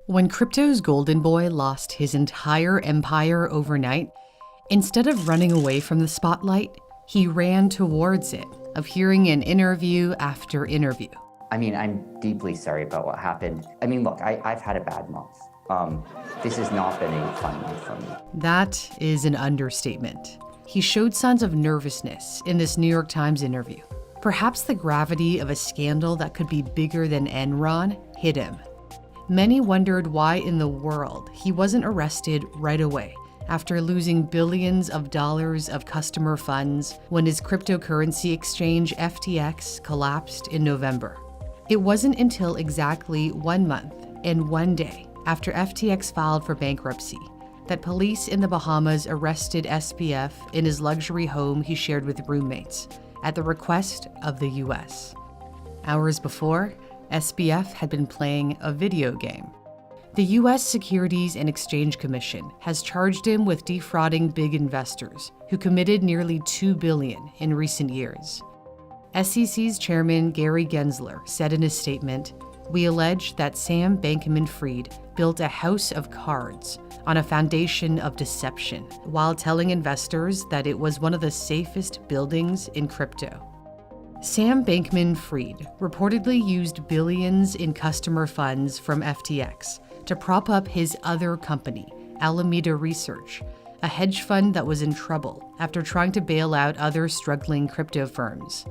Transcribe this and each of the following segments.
When crypto's golden boy lost his entire empire overnight, instead of running away from the spotlight, he ran towards it, appearing in interview after interview. I'm deeply sorry about what happened. Look, I've had a bad month. This has not been a fun month for me. That is an understatement. He showed signs of nervousness in this New York Times interview. Perhaps the gravity of a scandal that could be bigger than Enron hit him. Many wondered why in the world he wasn't arrested right away after losing billions of dollars of customer funds when his cryptocurrency exchange FTX collapsed in November. It wasn't until exactly 1 month and 1 day after FTX filed for bankruptcy that police in the Bahamas arrested SBF in his luxury home he shared with roommates at the request of the US. Hours before, SBF had been playing a video game. The US Securities and Exchange Commission has charged him with defrauding big investors who committed nearly $2 billion in recent years. SEC's chairman Gary Gensler said in his statement, "We allege that Sam Bankman-Fried built a house of cards on a foundation of deception while telling investors that it was one of the safest buildings in crypto." Sam Bankman-Fried reportedly used billions in customer funds from FTX to prop up his other company, Alameda Research, a hedge fund that was in trouble after trying to bail out other struggling crypto firms.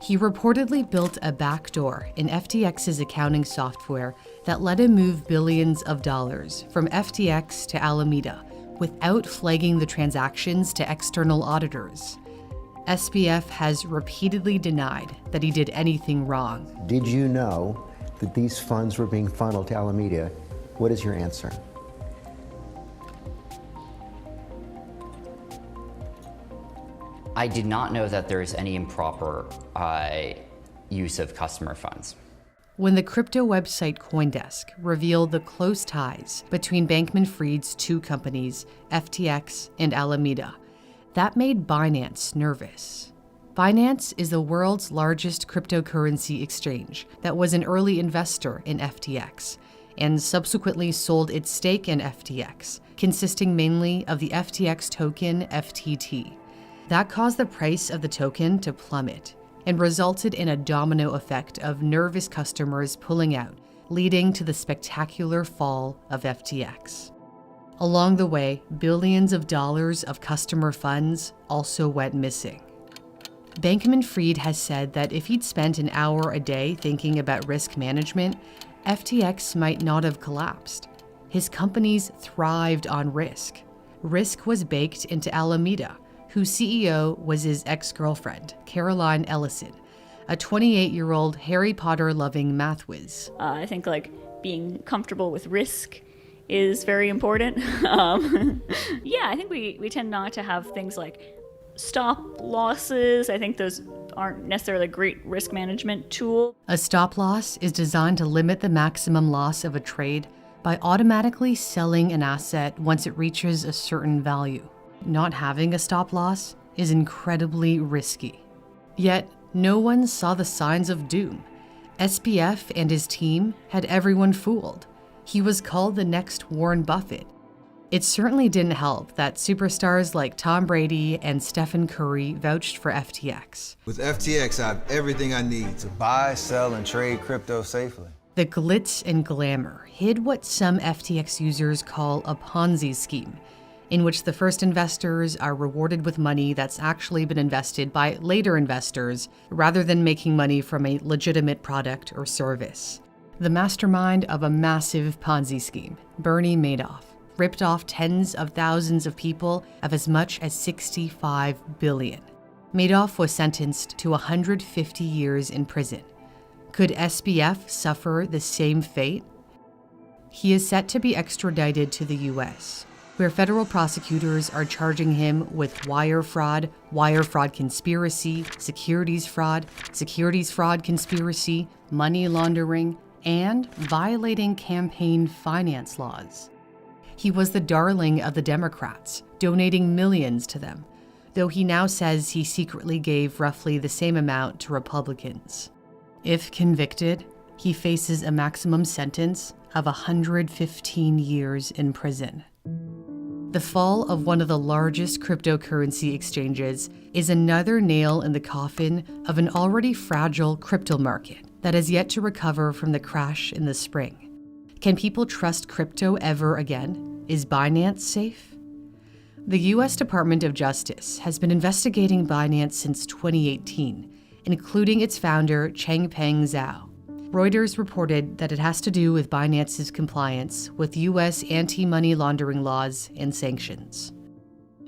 He reportedly built a backdoor in FTX's accounting software that let him move billions of dollars from FTX to Alameda without flagging the transactions to external auditors. SBF has repeatedly denied that he did anything wrong. Did you know that these funds were being funneled to Alameda? What is your answer? I did not know that there is any improper use of customer funds. When the crypto website CoinDesk revealed the close ties between Bankman-Fried's two companies, FTX and Alameda, that made Binance nervous. Binance is the world's largest cryptocurrency exchange that was an early investor in FTX and subsequently sold its stake in FTX, consisting mainly of the FTX token FTT. That caused the price of the token to plummet and resulted in a domino effect of nervous customers pulling out, leading to the spectacular fall of FTX. Along the way, billions of dollars of customer funds also went missing. Bankman-Fried has said that if he'd spent an hour a day thinking about risk management, FTX might not have collapsed. His companies thrived on risk. Risk was baked into Alameda, whose CEO was his ex-girlfriend, Caroline Ellison, a 28-year-old Harry Potter-loving math whiz. I think being comfortable with risk is very important. I think we tend not to have things like stop losses. I think those aren't necessarily a great risk management tool. A stop loss is designed to limit the maximum loss of a trade by automatically selling an asset once it reaches a certain value. Not having a stop loss is incredibly risky. Yet, no one saw the signs of doom. SBF and his team had everyone fooled. He was called the next Warren Buffett. It certainly didn't help that superstars like Tom Brady and Stephen Curry vouched for FTX. With FTX, I have everything I need to buy, sell, and trade crypto safely. The glitz and glamour hid what some FTX users call a Ponzi scheme, in which the first investors are rewarded with money that's actually been invested by later investors rather than making money from a legitimate product or service. The mastermind of a massive Ponzi scheme, Bernie Madoff, ripped off tens of thousands of people of as much as $65 billion. Madoff was sentenced to 150 years in prison. Could SBF suffer the same fate? He is set to be extradited to the US, where federal prosecutors are charging him with wire fraud conspiracy, securities fraud conspiracy, money laundering, and violating campaign finance laws. He was the darling of the Democrats, donating millions to them, though he now says he secretly gave roughly the same amount to Republicans. If convicted, he faces a maximum sentence of 115 years in prison. The fall of one of the largest cryptocurrency exchanges is another nail in the coffin of an already fragile crypto market that has yet to recover from the crash in the spring. Can people trust crypto ever again? Is Binance safe? The U.S. Department of Justice has been investigating Binance since 2018, including its founder, Changpeng Zhao. Reuters reported that it has to do with Binance's compliance with U.S. anti-money laundering laws and sanctions.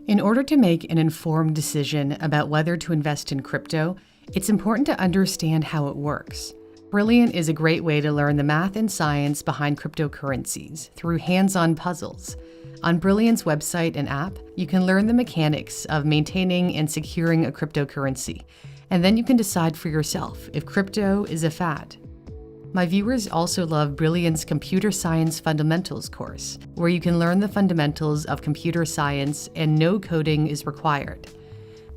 In order to make an informed decision about whether to invest in crypto, it's important to understand how it works. Brilliant is a great way to learn the math and science behind cryptocurrencies through hands-on puzzles. On Brilliant's website and app, you can learn the mechanics of maintaining and securing a cryptocurrency, and then you can decide for yourself if crypto is a fad. My viewers also love Brilliant's Computer Science Fundamentals course, where you can learn the fundamentals of computer science and no coding is required.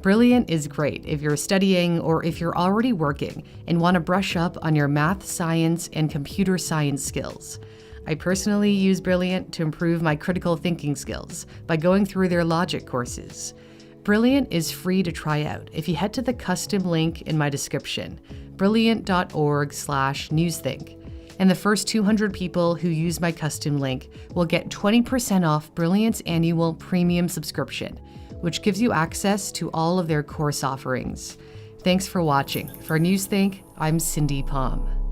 Brilliant is great if you're studying or if you're already working and want to brush up on your math, science, and computer science skills. I personally use Brilliant to improve my critical thinking skills by going through their logic courses. Brilliant is free to try out if you head to the custom link in my description, brilliant.org/newsthink. And the first 200 people who use my custom link will get 20% off Brilliant's annual premium subscription, which gives you access to all of their course offerings. Thanks for watching. For Newsthink, I'm Cindy Palm.